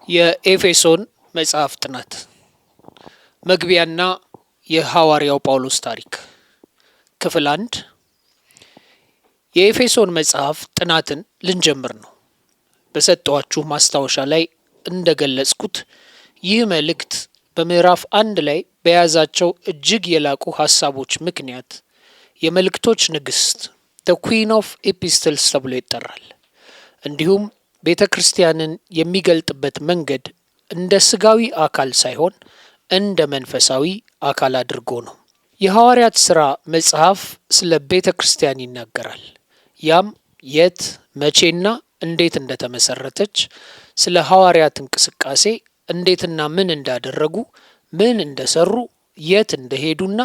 የኤፌሶን መጽሐፍ ጥናት መግቢያና የሐዋርያው ጳውሎስ ታሪክ ክፍል 1 የኤፌሶን መጽሐፍ ጥናትን ልንጀምር ነው። በሰጠዋችሁ ማስታወሻ ላይ እንደገለጽኩት ይህ መልእክት በምዕራፍ 1 ላይ በያዛቸው እጅግ የላቁ ሐሳቦች ምክንያት የመልእክቶች ንግስት the queen of epistles ተብሎ ይጠራል። እንዲሁም ቤተ ክርስቲያንን የሚገልጥበት መንገድ እንደ ስጋዊ አካል ሳይሆን እንደ መንፈሳዊ አካል አድርጎ ነው። የሐዋርያት ሥራ መጽሐፍ ስለ ቤተ ክርስቲያን ይናገራል። ያም የት መቼና እንዴት እንደተመሰረተች፣ ስለ ሐዋርያት እንቅስቃሴ እንዴትና ምን እንዳደረጉ፣ ምን እንደሰሩ፣ የት እንደሄዱና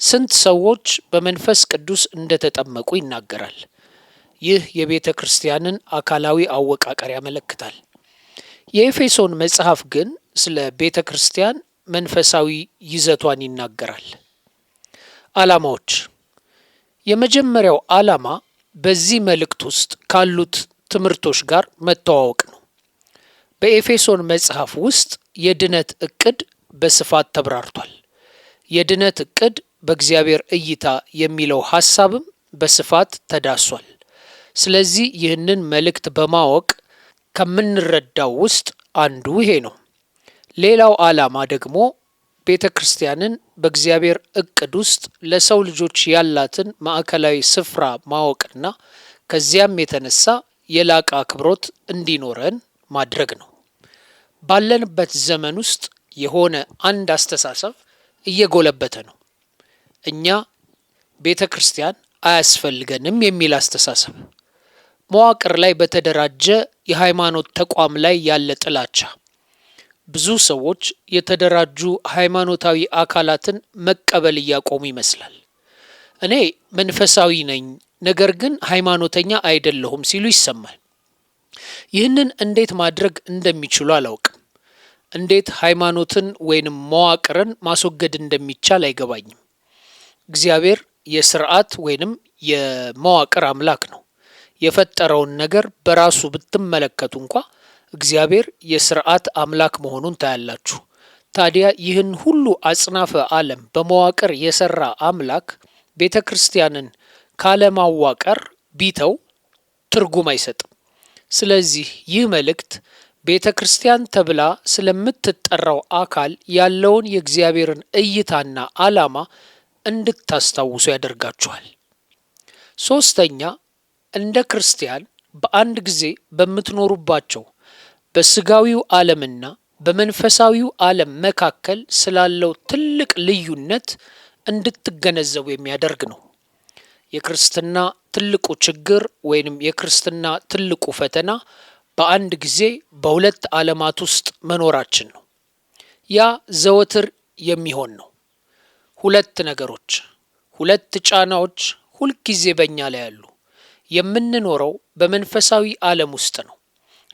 ስንት ሰዎች በመንፈስ ቅዱስ እንደተጠመቁ ይናገራል። ይህ የቤተ ክርስቲያንን አካላዊ አወቃቀር ያመለክታል። የኤፌሶን መጽሐፍ ግን ስለ ቤተ ክርስቲያን መንፈሳዊ ይዘቷን ይናገራል። ዓላማዎች። የመጀመሪያው ዓላማ በዚህ መልእክት ውስጥ ካሉት ትምህርቶች ጋር መተዋወቅ ነው። በኤፌሶን መጽሐፍ ውስጥ የድነት ዕቅድ በስፋት ተብራርቷል። የድነት ዕቅድ በእግዚአብሔር እይታ የሚለው ሐሳብም በስፋት ተዳሷል። ስለዚህ ይህንን መልእክት በማወቅ ከምንረዳው ውስጥ አንዱ ይሄ ነው። ሌላው ዓላማ ደግሞ ቤተ ክርስቲያንን በእግዚአብሔር ዕቅድ ውስጥ ለሰው ልጆች ያላትን ማዕከላዊ ስፍራ ማወቅና ከዚያም የተነሳ የላቀ አክብሮት እንዲኖረን ማድረግ ነው። ባለንበት ዘመን ውስጥ የሆነ አንድ አስተሳሰብ እየጎለበተ ነው። እኛ ቤተ ክርስቲያን አያስፈልገንም የሚል አስተሳሰብ፣ መዋቅር ላይ በተደራጀ የሃይማኖት ተቋም ላይ ያለ ጥላቻ፣ ብዙ ሰዎች የተደራጁ ሃይማኖታዊ አካላትን መቀበል እያቆሙ ይመስላል። እኔ መንፈሳዊ ነኝ ነገር ግን ሃይማኖተኛ አይደለሁም ሲሉ ይሰማል። ይህንን እንዴት ማድረግ እንደሚችሉ አላውቅም። እንዴት ሃይማኖትን ወይንም መዋቅርን ማስወገድ እንደሚቻል አይገባኝም። እግዚአብሔር የስርዓት ወይንም የመዋቅር አምላክ ነው። የፈጠረውን ነገር በራሱ ብትመለከቱ እንኳ እግዚአብሔር የስርዓት አምላክ መሆኑን ታያላችሁ። ታዲያ ይህን ሁሉ አጽናፈ ዓለም በመዋቅር የሰራ አምላክ ቤተ ክርስቲያንን ካለማዋቀር ቢተው ትርጉም አይሰጥም። ስለዚህ ይህ መልእክት ቤተ ክርስቲያን ተብላ ስለምትጠራው አካል ያለውን የእግዚአብሔርን እይታና ዓላማ እንድታስታውሱ ያደርጋችኋል። ሶስተኛ፣ እንደ ክርስቲያን በአንድ ጊዜ በምትኖሩባቸው በስጋዊው ዓለምና በመንፈሳዊው ዓለም መካከል ስላለው ትልቅ ልዩነት እንድትገነዘቡ የሚያደርግ ነው። የክርስትና ትልቁ ችግር ወይንም የክርስትና ትልቁ ፈተና በአንድ ጊዜ በሁለት ዓለማት ውስጥ መኖራችን ነው። ያ ዘወትር የሚሆን ነው። ሁለት ነገሮች፣ ሁለት ጫናዎች ሁልጊዜ በእኛ ላይ ያሉ። የምንኖረው በመንፈሳዊ ዓለም ውስጥ ነው።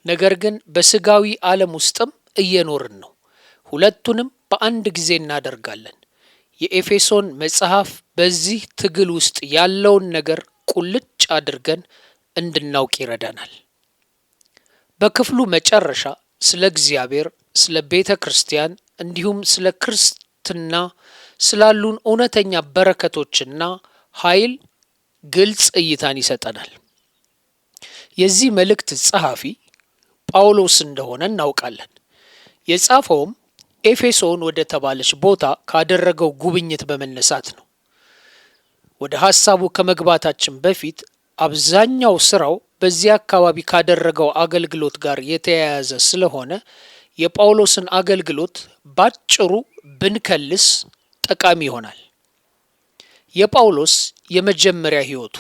ነገር ግን በስጋዊ ዓለም ውስጥም እየኖርን ነው። ሁለቱንም በአንድ ጊዜ እናደርጋለን። የኤፌሶን መጽሐፍ በዚህ ትግል ውስጥ ያለውን ነገር ቁልጭ አድርገን እንድናውቅ ይረዳናል። በክፍሉ መጨረሻ ስለ እግዚአብሔር፣ ስለ ቤተ ክርስቲያን እንዲሁም ስለ ክርስትና ስላሉን እውነተኛ በረከቶችና ኃይል ግልጽ እይታን ይሰጠናል። የዚህ መልእክት ጸሐፊ ጳውሎስ እንደሆነ እናውቃለን። የጻፈውም ኤፌሶን ወደ ተባለች ቦታ ካደረገው ጉብኝት በመነሳት ነው። ወደ ሐሳቡ ከመግባታችን በፊት አብዛኛው ስራው በዚህ አካባቢ ካደረገው አገልግሎት ጋር የተያያዘ ስለሆነ የጳውሎስን አገልግሎት ባጭሩ ብንከልስ ጠቃሚ ይሆናል። የጳውሎስ የመጀመሪያ ሕይወቱ።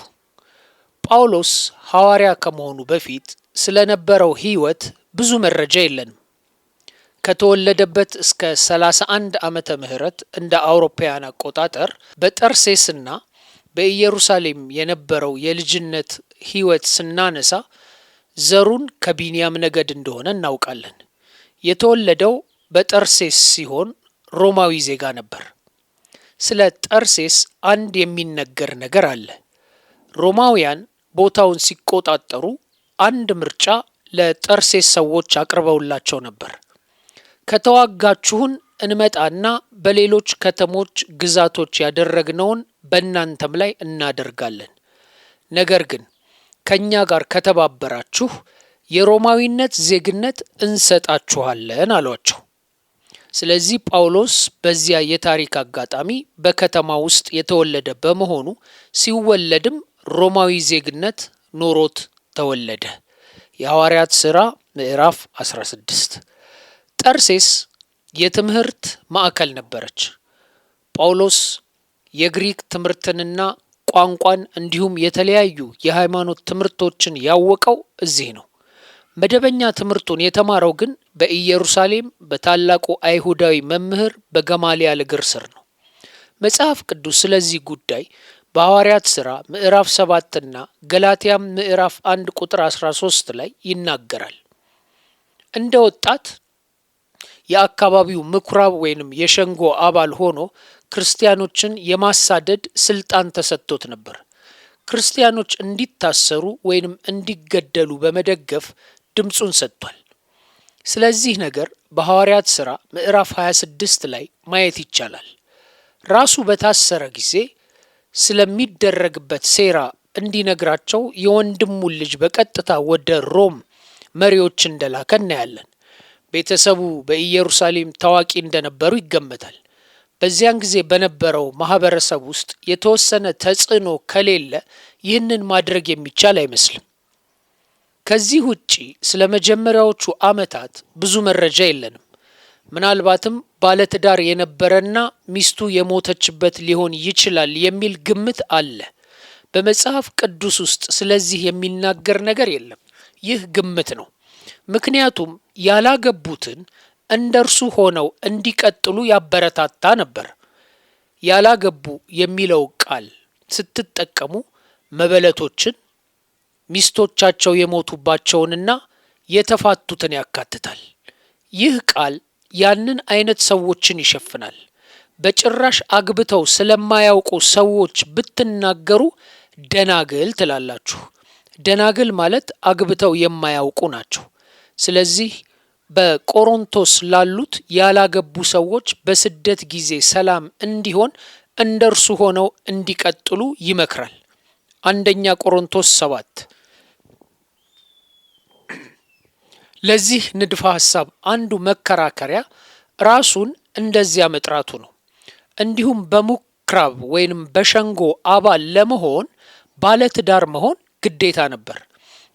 ጳውሎስ ሐዋርያ ከመሆኑ በፊት ስለነበረው ሕይወት ብዙ መረጃ የለንም። ከተወለደበት እስከ 31 ዓመተ ምህረት እንደ አውሮፓውያን አቆጣጠር በጠርሴስና በኢየሩሳሌም የነበረው የልጅነት ሕይወት ስናነሳ ዘሩን ከቢንያም ነገድ እንደሆነ እናውቃለን። የተወለደው በጠርሴስ ሲሆን ሮማዊ ዜጋ ነበር። ስለ ጠርሴስ አንድ የሚነገር ነገር አለ። ሮማውያን ቦታውን ሲቆጣጠሩ አንድ ምርጫ ለጠርሴስ ሰዎች አቅርበውላቸው ነበር። ከተዋጋችሁን እንመጣና በሌሎች ከተሞች ግዛቶች ያደረግነውን በእናንተም ላይ እናደርጋለን። ነገር ግን ከእኛ ጋር ከተባበራችሁ የሮማዊነት ዜግነት እንሰጣችኋለን አሏቸው። ስለዚህ ጳውሎስ በዚያ የታሪክ አጋጣሚ በከተማ ውስጥ የተወለደ በመሆኑ ሲወለድም ሮማዊ ዜግነት ኖሮት ተወለደ። የሐዋርያት ሥራ ምዕራፍ 16። ጠርሴስ የትምህርት ማዕከል ነበረች። ጳውሎስ የግሪክ ትምህርትንና ቋንቋን እንዲሁም የተለያዩ የሃይማኖት ትምህርቶችን ያወቀው እዚህ ነው። መደበኛ ትምህርቱን የተማረው ግን በኢየሩሳሌም በታላቁ አይሁዳዊ መምህር በገማልያል እግር ስር ነው። መጽሐፍ ቅዱስ ስለዚህ ጉዳይ በሐዋርያት ሥራ ምዕራፍ 7 እና ገላትያም ምዕራፍ 1 ቁጥር 13 ላይ ይናገራል። እንደ ወጣት የአካባቢው ምኩራብ ወይንም የሸንጎ አባል ሆኖ ክርስቲያኖችን የማሳደድ ስልጣን ተሰጥቶት ነበር። ክርስቲያኖች እንዲታሰሩ ወይንም እንዲገደሉ በመደገፍ ድምፁን ሰጥቷል። ስለዚህ ነገር በሐዋርያት ሥራ ምዕራፍ 26 ላይ ማየት ይቻላል። ራሱ በታሰረ ጊዜ ስለሚደረግበት ሴራ እንዲነግራቸው የወንድሙን ልጅ በቀጥታ ወደ ሮም መሪዎች እንደላከ እናያለን። ቤተሰቡ በኢየሩሳሌም ታዋቂ እንደነበሩ ይገመታል። በዚያን ጊዜ በነበረው ማህበረሰብ ውስጥ የተወሰነ ተጽዕኖ ከሌለ ይህንን ማድረግ የሚቻል አይመስልም። ከዚህ ውጪ ስለ መጀመሪያዎቹ ዓመታት ብዙ መረጃ የለንም። ምናልባትም ባለትዳር የነበረና ሚስቱ የሞተችበት ሊሆን ይችላል የሚል ግምት አለ። በመጽሐፍ ቅዱስ ውስጥ ስለዚህ የሚናገር ነገር የለም። ይህ ግምት ነው። ምክንያቱም ያላገቡትን እንደርሱ ሆነው እንዲቀጥሉ ያበረታታ ነበር። ያላገቡ የሚለው ቃል ስትጠቀሙ መበለቶችን፣ ሚስቶቻቸው የሞቱባቸውንና የተፋቱትን ያካትታል። ይህ ቃል ያንን አይነት ሰዎችን ይሸፍናል። በጭራሽ አግብተው ስለማያውቁ ሰዎች ብትናገሩ ደናግል ትላላችሁ። ደናግል ማለት አግብተው የማያውቁ ናቸው። ስለዚህ በቆሮንቶስ ላሉት ያላገቡ ሰዎች በስደት ጊዜ ሰላም እንዲሆን እንደርሱ ሆነው እንዲቀጥሉ ይመክራል። አንደኛ ቆሮንቶስ 7። ለዚህ ንድፈ ሐሳብ አንዱ መከራከሪያ ራሱን እንደዚያ መጥራቱ ነው። እንዲሁም በምኩራብ ወይንም በሸንጎ አባል ለመሆን ባለትዳር መሆን ግዴታ ነበር።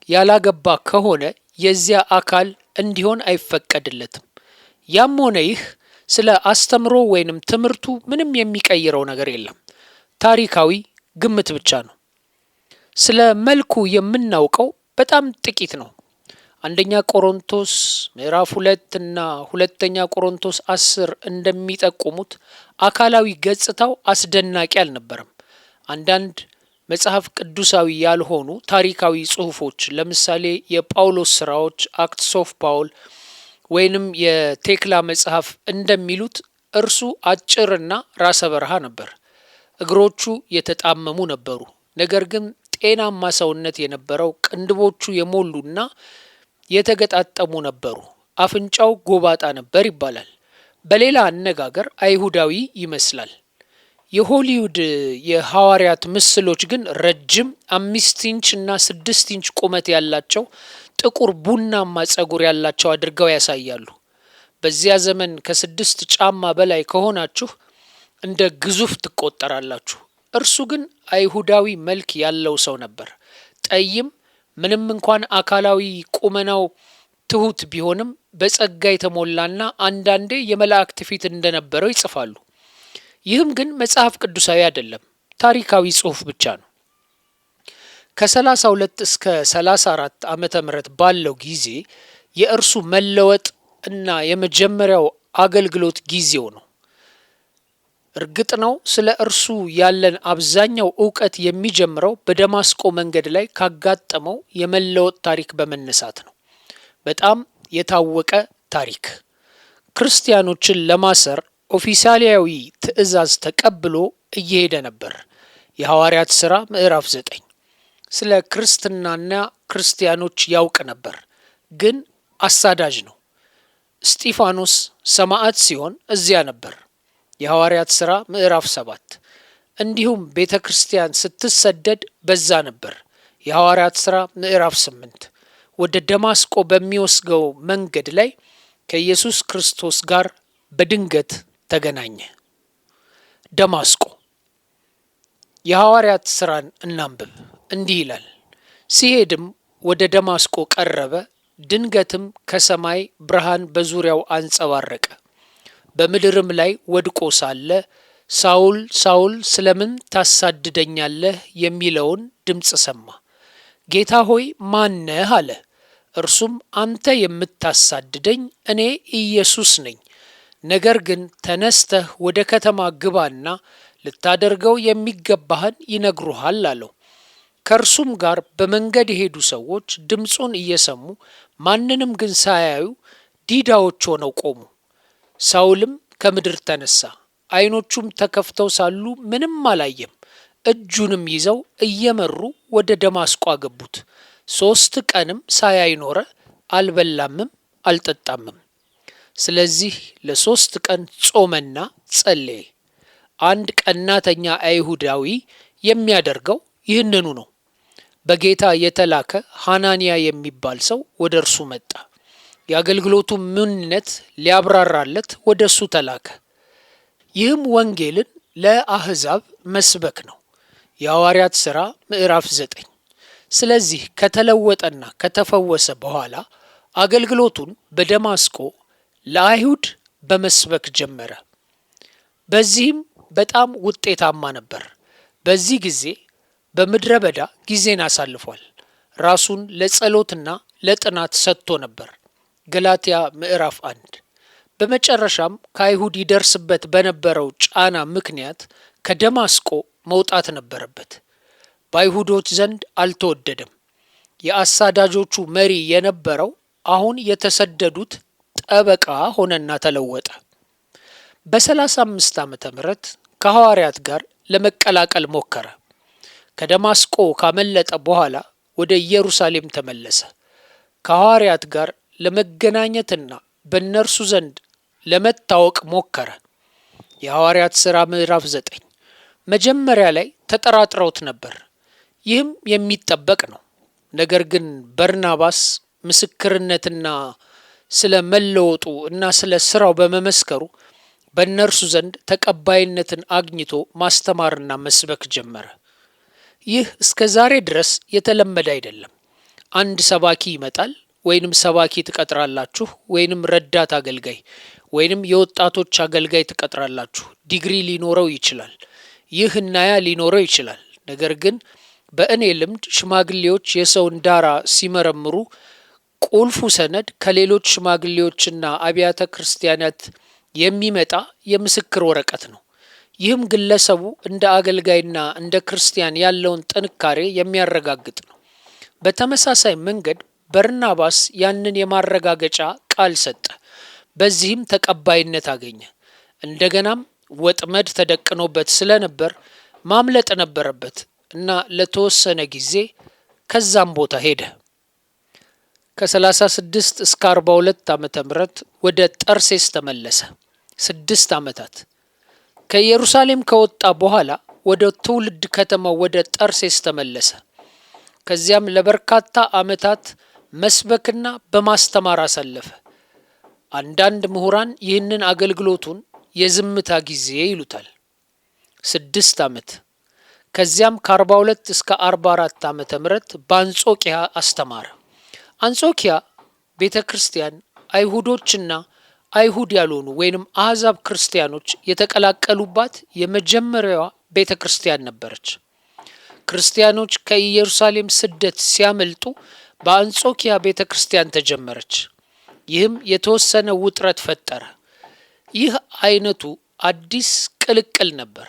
ያላገባ ከሆነ የዚያ አካል እንዲሆን አይፈቀድለትም። ያም ሆነ ይህ ስለ አስተምሮ ወይንም ትምህርቱ ምንም የሚቀይረው ነገር የለም። ታሪካዊ ግምት ብቻ ነው። ስለ መልኩ የምናውቀው በጣም ጥቂት ነው። አንደኛ ቆሮንቶስ ምዕራፍ 2 እና ሁለተኛ ቆሮንቶስ 10 እንደሚጠቁሙት አካላዊ ገጽታው አስደናቂ አልነበረም። አንዳንድ መጽሐፍ ቅዱሳዊ ያልሆኑ ታሪካዊ ጽሑፎች ለምሳሌ የጳውሎስ ስራዎች አክትስ ኦፍ ፓውል ወይንም የቴክላ መጽሐፍ እንደሚሉት እርሱ አጭርና ራሰ በረሃ ነበር። እግሮቹ የተጣመሙ ነበሩ። ነገር ግን ጤናማ ሰውነት የነበረው፣ ቅንድቦቹ የሞሉና የተገጣጠሙ ነበሩ። አፍንጫው ጎባጣ ነበር ይባላል። በሌላ አነጋገር አይሁዳዊ ይመስላል። የሆሊውድ የሐዋርያት ምስሎች ግን ረጅም 5 ኢንች እና 6 ኢንች ቁመት ያላቸው ጥቁር ቡናማ ጸጉር ያላቸው አድርገው ያሳያሉ። በዚያ ዘመን ከ6 ጫማ በላይ ከሆናችሁ እንደ ግዙፍ ትቆጠራላችሁ። እርሱ ግን አይሁዳዊ መልክ ያለው ሰው ነበር። ጠይም፣ ምንም እንኳን አካላዊ ቁመናው ትሁት ቢሆንም በጸጋ የተሞላና አንዳንዴ የመላእክት ፊት እንደነበረው ይጽፋሉ። ይህም ግን መጽሐፍ ቅዱሳዊ አይደለም፣ ታሪካዊ ጽሑፍ ብቻ ነው። ከ32 እስከ 34 ዓመተ ምህረት ባለው ጊዜ የእርሱ መለወጥ እና የመጀመሪያው አገልግሎት ጊዜው ነው። እርግጥ ነው ስለ እርሱ ያለን አብዛኛው ዕውቀት የሚጀምረው በደማስቆ መንገድ ላይ ካጋጠመው የመለወጥ ታሪክ በመነሳት ነው። በጣም የታወቀ ታሪክ። ክርስቲያኖችን ለማሰር ኦፊሳላዊ ትዕዛዝ ተቀብሎ እየሄደ ነበር። የሐዋርያት ሥራ ምዕራፍ 9 ስለ ክርስትናና ክርስቲያኖች ያውቅ ነበር። ግን አሳዳጅ ነው። እስጢፋኖስ ሰማዕት ሲሆን እዚያ ነበር። የሐዋርያት ሥራ ምዕራፍ 7። እንዲሁም ቤተ ክርስቲያን ስትሰደድ በዛ ነበር። የሐዋርያት ሥራ ምዕራፍ 8። ወደ ደማስቆ በሚወስደው መንገድ ላይ ከኢየሱስ ክርስቶስ ጋር በድንገት ተገናኘ። ደማስቆ። የሐዋርያት ሥራን እናንብብ። እንዲህ ይላል፣ ሲሄድም ወደ ደማስቆ ቀረበ፣ ድንገትም ከሰማይ ብርሃን በዙሪያው አንጸባረቀ። በምድርም ላይ ወድቆ ሳለ ሳውል ሳውል ስለምን ታሳድደኛለህ የሚለውን ድምፅ ሰማ። ጌታ ሆይ ማነህ አለ። እርሱም አንተ የምታሳድደኝ እኔ ኢየሱስ ነኝ። ነገር ግን ተነስተህ ወደ ከተማ ግባና ልታደርገው የሚገባህን ይነግሩሃል አለው። ከእርሱም ጋር በመንገድ የሄዱ ሰዎች ድምፁን እየሰሙ ማንንም ግን ሳያዩ ዲዳዎች ሆነው ቆሙ። ሳውልም ከምድር ተነሳ፣ ዓይኖቹም ተከፍተው ሳሉ ምንም አላየም። እጁንም ይዘው እየመሩ ወደ ደማስቆ አገቡት። 3 ቀንም ሳያይ ኖረ፣ አልበላምም አልጠጣምም። ስለዚህ ለ3 ቀን ጾመና ጸለየ። አንድ ቀናተኛ አይሁዳዊ የሚያደርገው ይህንኑ ነው። በጌታ የተላከ ሐናንያ የሚባል ሰው ወደ እርሱ መጣ። የአገልግሎቱ ምንነት ሊያብራራለት ወደ እሱ ተላከ። ይህም ወንጌልን ለአሕዛብ መስበክ ነው። የሐዋርያት ሥራ ምዕራፍ 9። ስለዚህ ከተለወጠና ከተፈወሰ በኋላ አገልግሎቱን በደማስቆ ለአይሁድ በመስበክ ጀመረ። በዚህም በጣም ውጤታማ ነበር። በዚህ ጊዜ በምድረ በዳ ጊዜን አሳልፏል። ራሱን ለጸሎትና ለጥናት ሰጥቶ ነበር። ገላትያ ምዕራፍ 1። በመጨረሻም ከአይሁድ ይደርስበት በነበረው ጫና ምክንያት ከደማስቆ መውጣት ነበረበት። በአይሁዶች ዘንድ አልተወደደም። የአሳዳጆቹ መሪ የነበረው አሁን የተሰደዱት ጠበቃ ሆነና ተለወጠ። በ35 ዓመተ ምህረት ከሐዋርያት ጋር ለመቀላቀል ሞከረ። ከደማስቆ ካመለጠ በኋላ ወደ ኢየሩሳሌም ተመለሰ። ከሐዋርያት ጋር ለመገናኘትና በእነርሱ ዘንድ ለመታወቅ ሞከረ። የሐዋርያት ሥራ ምዕራፍ 9። መጀመሪያ ላይ ተጠራጥረውት ነበር። ይህም የሚጠበቅ ነው። ነገር ግን በርናባስ ምስክርነትና ስለ መለወጡ እና ስለ ስራው በመመስከሩ በእነርሱ ዘንድ ተቀባይነትን አግኝቶ ማስተማርና መስበክ ጀመረ። ይህ እስከ ዛሬ ድረስ የተለመደ አይደለም። አንድ ሰባኪ ይመጣል፣ ወይንም ሰባኪ ትቀጥራላችሁ፣ ወይንም ረዳት አገልጋይ ወይንም የወጣቶች አገልጋይ ትቀጥራላችሁ። ዲግሪ ሊኖረው ይችላል። ይህ እና ያ ሊኖረው ይችላል። ነገር ግን በእኔ ልምድ ሽማግሌዎች የሰውን ዳራ ሲመረምሩ ቁልፉ ሰነድ ከሌሎች ሽማግሌዎችና አብያተ ክርስቲያናት የሚመጣ የምስክር ወረቀት ነው። ይህም ግለሰቡ እንደ አገልጋይና እንደ ክርስቲያን ያለውን ጥንካሬ የሚያረጋግጥ ነው። በተመሳሳይ መንገድ በርናባስ ያንን የማረጋገጫ ቃል ሰጠ። በዚህም ተቀባይነት አገኘ። እንደገናም ወጥመድ ተደቅኖበት ስለነበር ማምለጥ ነበረበት እና ለተወሰነ ጊዜ ከዛም ቦታ ሄደ። ከ36 እስከ 42 ዓመተ ምህረት ወደ ጠርሴስ ተመለሰ። 6 ዓመታት ከኢየሩሳሌም ከወጣ በኋላ ወደ ትውልድ ከተማው ወደ ጠርሴስ ተመለሰ። ከዚያም ለበርካታ ዓመታት መስበክና በማስተማር አሳለፈ። አንዳንድ ምሁራን ይህንን አገልግሎቱን የዝምታ ጊዜ ይሉታል። 6 ዓመት። ከዚያም ከ42 እስከ 44 ዓመተ ምህረት በአንጾኪያ አስተማረ። አንጾኪያ ቤተ ክርስቲያን አይሁዶችና አይሁድ ያልሆኑ ወይንም አሕዛብ ክርስቲያኖች የተቀላቀሉባት የመጀመሪያዋ ቤተ ክርስቲያን ነበረች። ክርስቲያኖች ከኢየሩሳሌም ስደት ሲያመልጡ በአንጾኪያ ቤተ ክርስቲያን ተጀመረች። ይህም የተወሰነ ውጥረት ፈጠረ። ይህ አይነቱ አዲስ ቅልቅል ነበር።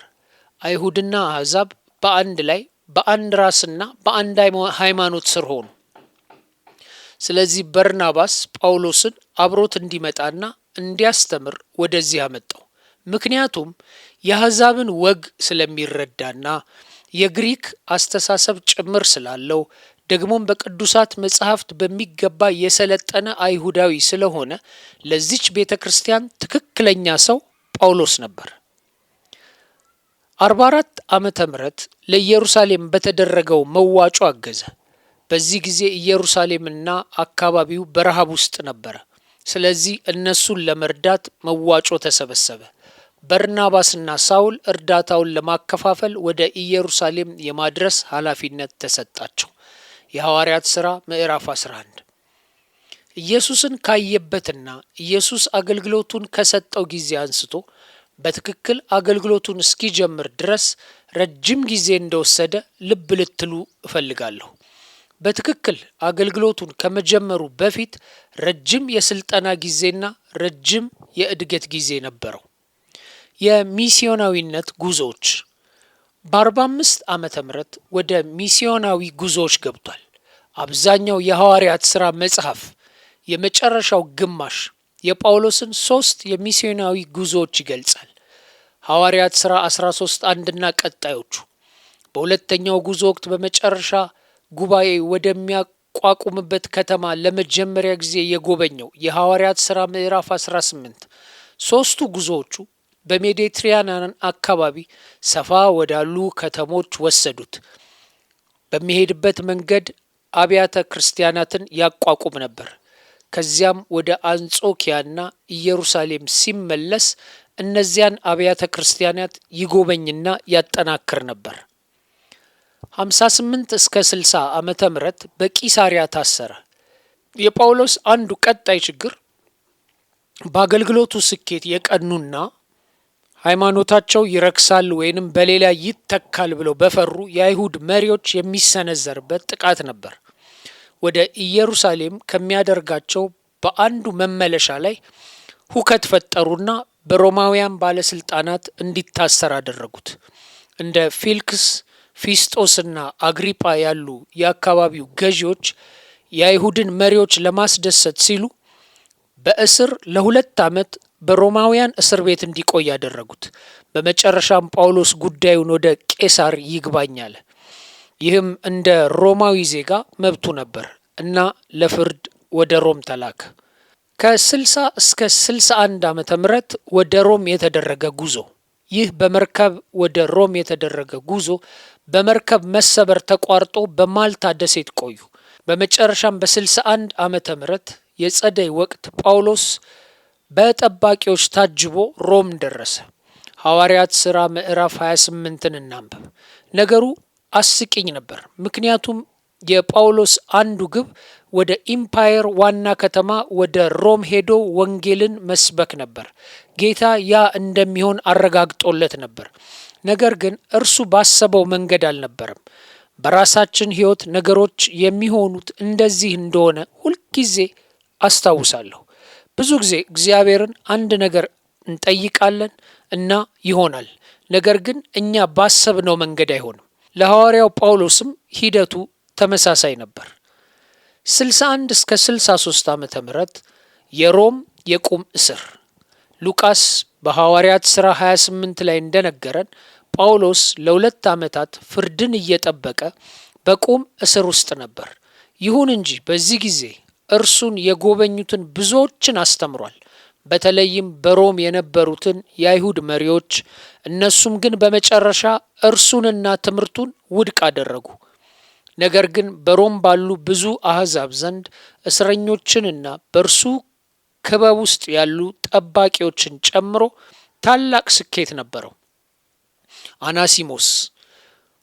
አይሁድና አሕዛብ በአንድ ላይ በአንድ ራስና በአንድ ሃይማኖት ስር ሆኑ። ስለዚህ በርናባስ ጳውሎስን አብሮት እንዲመጣና እንዲያስተምር ወደዚህ አመጣው። ምክንያቱም የአሕዛብን ወግ ስለሚረዳና የግሪክ አስተሳሰብ ጭምር ስላለው ደግሞም በቅዱሳት መጻሕፍት በሚገባ የሰለጠነ አይሁዳዊ ስለሆነ ለዚች ቤተ ክርስቲያን ትክክለኛ ሰው ጳውሎስ ነበር። 44 ዓመተ ምህረት ለኢየሩሳሌም በተደረገው መዋጮ አገዘ። በዚህ ጊዜ ኢየሩሳሌምና አካባቢው በረሃብ ውስጥ ነበረ። ስለዚህ እነሱን ለመርዳት መዋጮ ተሰበሰበ። በርናባስና ሳውል እርዳታውን ለማከፋፈል ወደ ኢየሩሳሌም የማድረስ ኃላፊነት ተሰጣቸው። የሐዋርያት ሥራ ምዕራፍ 11 ኢየሱስን ካየበትና ኢየሱስ አገልግሎቱን ከሰጠው ጊዜ አንስቶ በትክክል አገልግሎቱን እስኪጀምር ድረስ ረጅም ጊዜ እንደወሰደ ልብ ልትሉ እፈልጋለሁ። በትክክል አገልግሎቱን ከመጀመሩ በፊት ረጅም የስልጠና ጊዜና ረጅም የእድገት ጊዜ ነበረው። የሚስዮናዊነት ጉዞዎች በ45 ዓመተ ምህረት ወደ ሚስዮናዊ ጉዞዎች ገብቷል። አብዛኛው የሐዋርያት ሥራ መጽሐፍ የመጨረሻው ግማሽ የጳውሎስን 3 የሚስዮናዊ ጉዞዎች ይገልጻል። ሐዋርያት ሥራ 13 አንድና ቀጣዮቹ። በሁለተኛው ጉዞ ወቅት በመጨረሻ ጉባኤ ወደሚያቋቁምበት ከተማ ለመጀመሪያ ጊዜ የጎበኘው የሐዋርያት ሥራ ምዕራፍ 18። 3ቱ ጉዞዎቹ በሜዲትራንያን አካባቢ ሰፋ ወዳሉ ከተሞች ወሰዱት። በሚሄድበት መንገድ አብያተ ክርስቲያናትን ያቋቁም ነበር። ከዚያም ወደ አንጾኪያና ኢየሩሳሌም ሲመለስ እነዚያን አብያተ ክርስቲያናት ይጎበኝና ያጠናክር ነበር። 58 እስከ 60 ዓመተ ምህረት በቂሳሪያ ታሰረ። የጳውሎስ አንዱ ቀጣይ ችግር በአገልግሎቱ ስኬት የቀኑና ሃይማኖታቸው ይረክሳል ወይንም በሌላ ይተካል ብለው በፈሩ የአይሁድ መሪዎች የሚሰነዘርበት ጥቃት ነበር። ወደ ኢየሩሳሌም ከሚያደርጋቸው በአንዱ መመለሻ ላይ ሁከት ፈጠሩና በሮማውያን ባለስልጣናት እንዲታሰር አደረጉት። እንደ ፊልክስ፣ ፊስጦስና አግሪጳ ያሉ የአካባቢው ገዢዎች የአይሁድን መሪዎች ለማስደሰት ሲሉ በእስር ለ2 ዓመት በሮማውያን እስር ቤት እንዲቆይ ያደረጉት። በመጨረሻም ጳውሎስ ጉዳዩን ወደ ቄሳር ይግባኝ አለ። ይህም እንደ ሮማዊ ዜጋ መብቱ ነበር እና ለፍርድ ወደ ሮም ተላከ። ከ60 እስከ 61 ዓመተ ምህረት ወደ ሮም የተደረገ ጉዞ። ይህ በመርከብ ወደ ሮም የተደረገ ጉዞ በመርከብ መሰበር ተቋርጦ በማልታ ደሴት ቆዩ። በመጨረሻም በ61 ዓመተ ምህረት የጸደይ ወቅት ጳውሎስ በጠባቂዎች ታጅቦ ሮም ደረሰ። ሐዋርያት ሥራ ምዕራፍ 28ን እናንብብ። ነገሩ አስቂኝ ነበር። ምክንያቱም የጳውሎስ አንዱ ግብ ወደ ኢምፓየር ዋና ከተማ ወደ ሮም ሄዶ ወንጌልን መስበክ ነበር። ጌታ ያ እንደሚሆን አረጋግጦለት ነበር። ነገር ግን እርሱ ባሰበው መንገድ አልነበረም። በራሳችን ሕይወት ነገሮች የሚሆኑት እንደዚህ እንደሆነ ሁልጊዜ አስታውሳለሁ። ብዙ ጊዜ እግዚአብሔርን አንድ ነገር እንጠይቃለን እና ይሆናል። ነገር ግን እኛ ባሰብነው መንገድ አይሆንም። ለሐዋርያው ጳውሎስም ሂደቱ ተመሳሳይ ነበር። 61 እስከ 63 ዓመተ ምህረት የሮም የቁም እስር። ሉቃስ በሐዋርያት ሥራ 28 ላይ እንደነገረን ጳውሎስ ለ2 ዓመታት ፍርድን እየጠበቀ በቁም እስር ውስጥ ነበር። ይሁን እንጂ በዚህ ጊዜ እርሱን የጎበኙትን ብዙዎችን አስተምሯል። በተለይም በሮም የነበሩትን የአይሁድ መሪዎች። እነሱም ግን በመጨረሻ እርሱንና ትምህርቱን ውድቅ አደረጉ። ነገር ግን በሮም ባሉ ብዙ አሕዛብ ዘንድ እስረኞችንና በእርሱ ክበብ ውስጥ ያሉ ጠባቂዎችን ጨምሮ ታላቅ ስኬት ነበረው። አናሲሞስ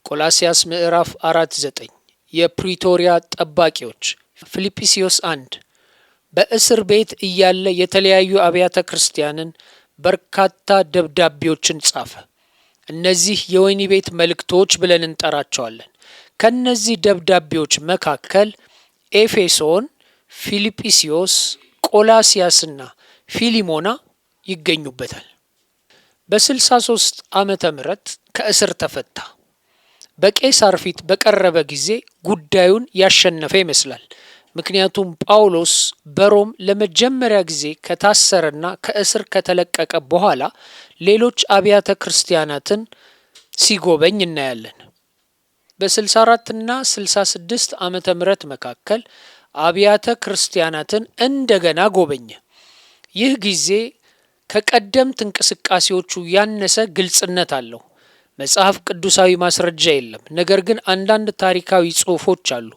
ቆላስያስ ምዕራፍ 4:9 የፕሪቶሪያ ጠባቂዎች ፊልጵስዩስ 1 በእስር ቤት እያለ የተለያዩ አብያተ ክርስቲያንን በርካታ ደብዳቤዎችን ጻፈ። እነዚህ የወህኒ ቤት መልእክቶች ብለን እንጠራቸዋለን። ከነዚህ ደብዳቤዎች መካከል ኤፌሶን፣ ፊልጵስዩስ፣ ቆላስያስና ፊሊሞና ይገኙበታል። በ63 ዓመተ ምህረት ከእስር ተፈታ። በቄሳር ፊት በቀረበ ጊዜ ጉዳዩን ያሸነፈ ይመስላል። ምክንያቱም ጳውሎስ በሮም ለመጀመሪያ ጊዜ ከታሰረና ከእስር ከተለቀቀ በኋላ ሌሎች አብያተ ክርስቲያናትን ሲጎበኝ እናያለን። በ64 እና 66 ዓመተ ምህረት መካከል አብያተ ክርስቲያናትን እንደገና ጎበኘ። ይህ ጊዜ ከቀደምት እንቅስቃሴዎቹ ያነሰ ግልጽነት አለው። መጽሐፍ ቅዱሳዊ ማስረጃ የለም፣ ነገር ግን አንዳንድ ታሪካዊ ጽሑፎች አሉ።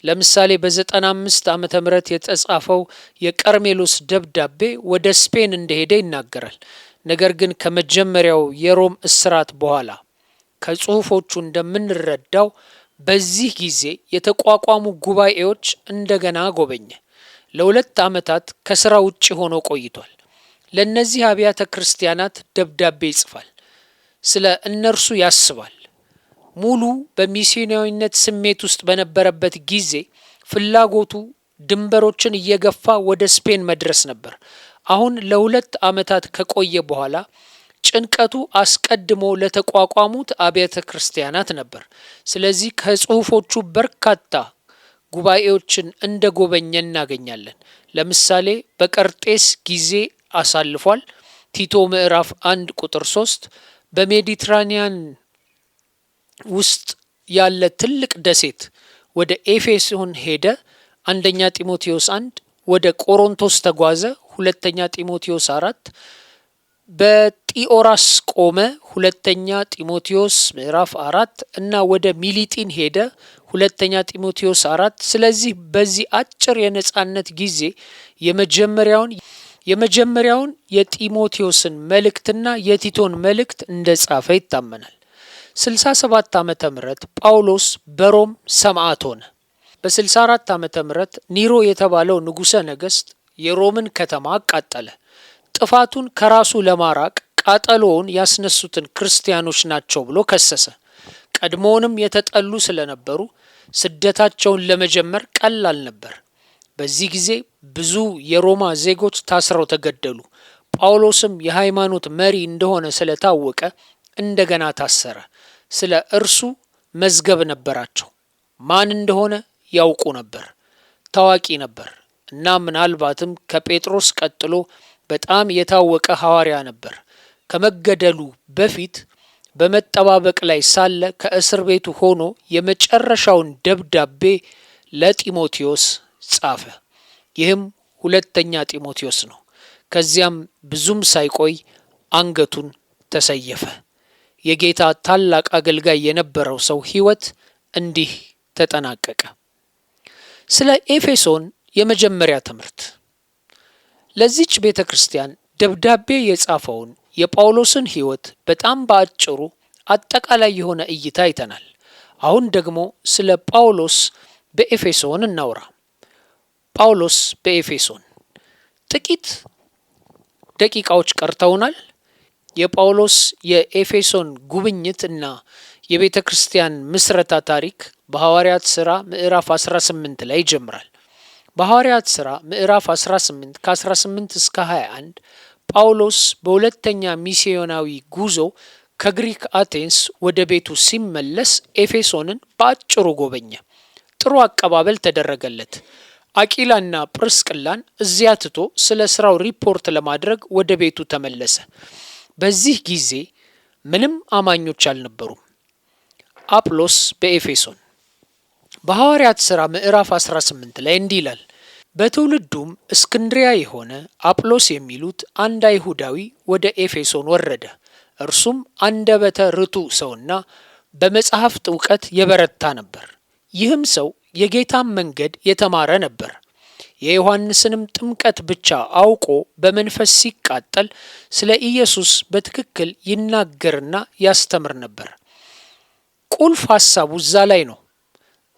ለምሳሌ በ95 ዓመተ ምህረት የተጻፈው የቀርሜሎስ ደብዳቤ ወደ ስፔን እንደሄደ ይናገራል። ነገር ግን ከመጀመሪያው የሮም እስራት በኋላ ከጽሑፎቹ እንደምንረዳው በዚህ ጊዜ የተቋቋሙ ጉባኤዎች እንደገና ጎበኘ። ለ2 ዓመታት ከስራ ውጭ ሆኖ ቆይቷል። ለእነዚህ አብያተ ክርስቲያናት ደብዳቤ ይጽፋል፣ ስለ እነርሱ ያስባል። ሙሉ በሚስዮናዊነት ስሜት ውስጥ በነበረበት ጊዜ ፍላጎቱ ድንበሮችን እየገፋ ወደ ስፔን መድረስ ነበር። አሁን ለ2 ዓመታት ከቆየ በኋላ ጭንቀቱ አስቀድሞ ለተቋቋሙት አብያተ ክርስቲያናት ነበር። ስለዚህ ከጽሑፎቹ በርካታ ጉባኤዎችን እንደ ጎበኘ እናገኛለን። ለምሳሌ በቀርጤስ ጊዜ አሳልፏል። ቲቶ ምዕራፍ 1 ቁጥር 3 በሜዲትራኒያን ውስጥ ያለ ትልቅ ደሴት ወደ ኤፌሶን ሄደ። አንደኛ ጢሞቴዎስ 1 ወደ ቆሮንቶስ ተጓዘ። ሁለተኛ ጢሞቴዎስ 4 በጢኦራስ ቆመ። ሁለተኛ ጢሞቴዎስ ምዕራፍ 4 እና ወደ ሚሊጢን ሄደ። ሁለተኛ ጢሞቴዎስ 4። ስለዚህ በዚህ አጭር የነጻነት ጊዜ የመጀመሪያውን የጢሞቴዎስን መልእክትና የቲቶን መልእክት እንደጻፈ ይታመናል። 67 ዓመተ ምህረት ጳውሎስ በሮም ሰማዕት ሆነ። በ64 ዓመተ ምህረት ኒሮ የተባለው ንጉሠ ነገሥት የሮምን ከተማ አቃጠለ። ጥፋቱን ከራሱ ለማራቅ ቃጠሎውን ያስነሱትን ክርስቲያኖች ናቸው ብሎ ከሰሰ። ቀድሞውንም የተጠሉ ስለነበሩ ስደታቸውን ለመጀመር ቀላል ነበር። በዚህ ጊዜ ብዙ የሮማ ዜጎች ታስረው ተገደሉ። ጳውሎስም የሃይማኖት መሪ እንደሆነ ስለታወቀ እንደገና ታሰረ። ስለ እርሱ መዝገብ ነበራቸው። ማን እንደሆነ ያውቁ ነበር። ታዋቂ ነበር እና ምናልባትም ከጴጥሮስ ቀጥሎ በጣም የታወቀ ሐዋርያ ነበር። ከመገደሉ በፊት በመጠባበቅ ላይ ሳለ ከእስር ቤቱ ሆኖ የመጨረሻውን ደብዳቤ ለጢሞቴዎስ ጻፈ። ይህም ሁለተኛ ጢሞቴዎስ ነው። ከዚያም ብዙም ሳይቆይ አንገቱን ተሰየፈ። የጌታ ታላቅ አገልጋይ የነበረው ሰው ሕይወት እንዲህ ተጠናቀቀ። ስለ ኤፌሶን የመጀመሪያ ትምህርት። ለዚች ቤተ ክርስቲያን ደብዳቤ የጻፈውን የጳውሎስን ሕይወት በጣም በአጭሩ አጠቃላይ የሆነ እይታ አይተናል። አሁን ደግሞ ስለ ጳውሎስ በኤፌሶን እናውራ። ጳውሎስ በኤፌሶን ጥቂት ደቂቃዎች ቀርተውናል። የጳውሎስ የኤፌሶን ጉብኝት እና የቤተ ክርስቲያን ምስረታ ታሪክ በሐዋርያት ሥራ ምዕራፍ 18 ላይ ይጀምራል። በሐዋርያት ሥራ ምዕራፍ 18 ከ18 እስከ 21 ጳውሎስ በሁለተኛ ሚስዮናዊ ጉዞ ከግሪክ አቴንስ ወደ ቤቱ ሲመለስ ኤፌሶንን በአጭሩ ጎበኘ። ጥሩ አቀባበል ተደረገለት። አቂላና ጵርስቅላን እዚያ ትቶ ስለ ስራው ሪፖርት ለማድረግ ወደ ቤቱ ተመለሰ። በዚህ ጊዜ ምንም አማኞች አልነበሩም። አጵሎስ በኤፌሶን በሐዋርያት ሥራ ምዕራፍ 18 ላይ እንዲህ ይላል። በትውልዱም እስክንድሪያ የሆነ አጵሎስ የሚሉት አንድ አይሁዳዊ ወደ ኤፌሶን ወረደ። እርሱም አንደበተ ርቱዕ ሰውና በመጽሐፍት እውቀት የበረታ ነበር። ይህም ሰው የጌታን መንገድ የተማረ ነበር። የዮሐንስንም ጥምቀት ብቻ አውቆ በመንፈስ ሲቃጠል ስለ ኢየሱስ በትክክል ይናገርና ያስተምር ነበር። ቁልፍ ሐሳቡ እዛ ላይ ነው።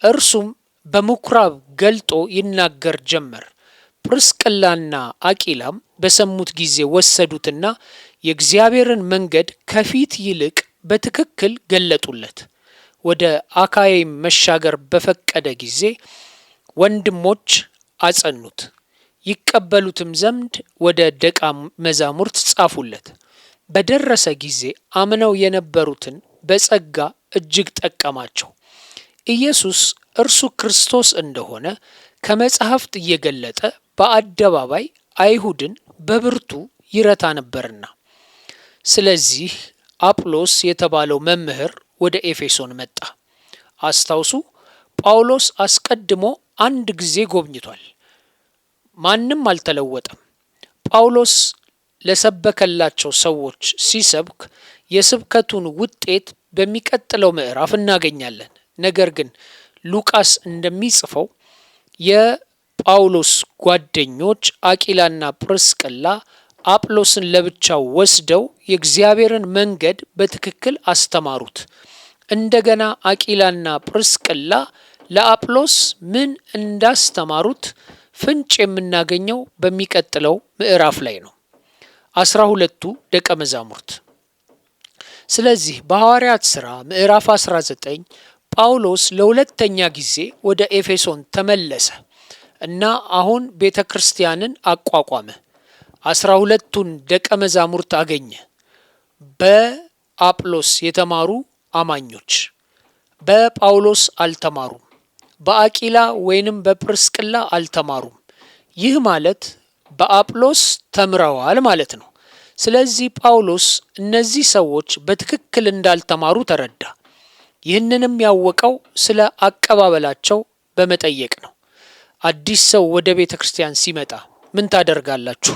እርሱም በምኩራብ ገልጦ ይናገር ጀመር። ጵርስቅላና አቂላም በሰሙት ጊዜ ወሰዱትና የእግዚአብሔርን መንገድ ከፊት ይልቅ በትክክል ገለጡለት። ወደ አካይም መሻገር በፈቀደ ጊዜ ወንድሞች አጸኑት፣ ይቀበሉትም ዘንድ ወደ ደቀ መዛሙርት ጻፉለት። በደረሰ ጊዜ አምነው የነበሩትን በጸጋ እጅግ ጠቀማቸው። ኢየሱስ እርሱ ክርስቶስ እንደሆነ ከመጽሐፍት እየገለጠ በአደባባይ አይሁድን በብርቱ ይረታ ነበርና። ስለዚህ አጵሎስ የተባለው መምህር ወደ ኤፌሶን መጣ። አስታውሱ፣ ጳውሎስ አስቀድሞ አንድ ጊዜ ጎብኝቷል። ማንም አልተለወጠም። ጳውሎስ ለሰበከላቸው ሰዎች ሲሰብክ የስብከቱን ውጤት በሚቀጥለው ምዕራፍ እናገኛለን። ነገር ግን ሉቃስ እንደሚጽፈው የጳውሎስ ጓደኞች አቂላና ጵርስቅላ አጵሎስን ለብቻው ወስደው የእግዚአብሔርን መንገድ በትክክል አስተማሩት። እንደገና አቂላና ጵርስቅላ ለአጵሎስ ምን እንዳስተማሩት ፍንጭ የምናገኘው በሚቀጥለው ምዕራፍ ላይ ነው። 12ቱ ደቀ መዛሙርት። ስለዚህ በሐዋርያት ሥራ ምዕራፍ 19 ጳውሎስ ለሁለተኛ ጊዜ ወደ ኤፌሶን ተመለሰ እና አሁን ቤተ ክርስቲያንን አቋቋመ። 12ቱን ደቀ መዛሙርት አገኘ። በአጵሎስ የተማሩ አማኞች በጳውሎስ አልተማሩም። በአቂላ ወይንም በጵርስቅላ አልተማሩም። ይህ ማለት በአጵሎስ ተምረዋል ማለት ነው። ስለዚህ ጳውሎስ እነዚህ ሰዎች በትክክል እንዳልተማሩ ተረዳ። ይህንንም ያወቀው ስለ አቀባበላቸው በመጠየቅ ነው። አዲስ ሰው ወደ ቤተ ክርስቲያን ሲመጣ ምን ታደርጋላችሁ?